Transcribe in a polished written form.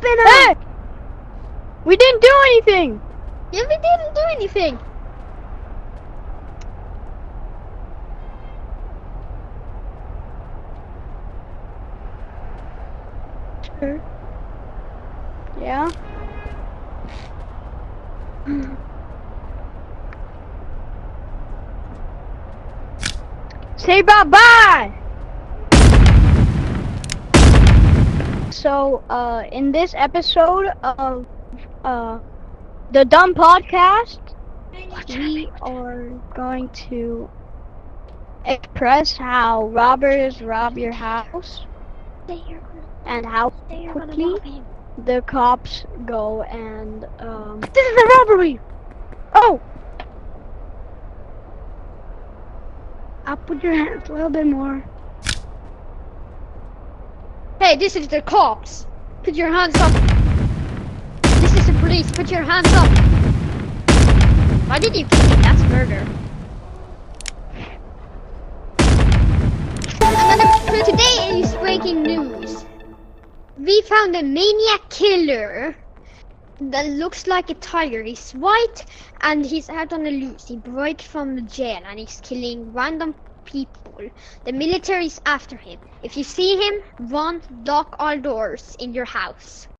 helping him. Hey! We didn't do anything! Yeah, we didn't do anything. Sure. Yeah? Say bye-bye! So, in this episode of, the Dumb Podcast, we are going to express how robbers rob your house and how quickly the cops go and, this is a robbery! Oh! I'll put your hands a little bit more. Hey, this is the cops. Put your hands up. This is the police. Put your hands up. Why did you kill me? That's murder. And today is breaking news. We found a maniac killer that looks like a tiger. He's white and he's out on the loose. He broke from the jail and he's killing random people. The military is after him. If you see him, run, lock all doors in your house.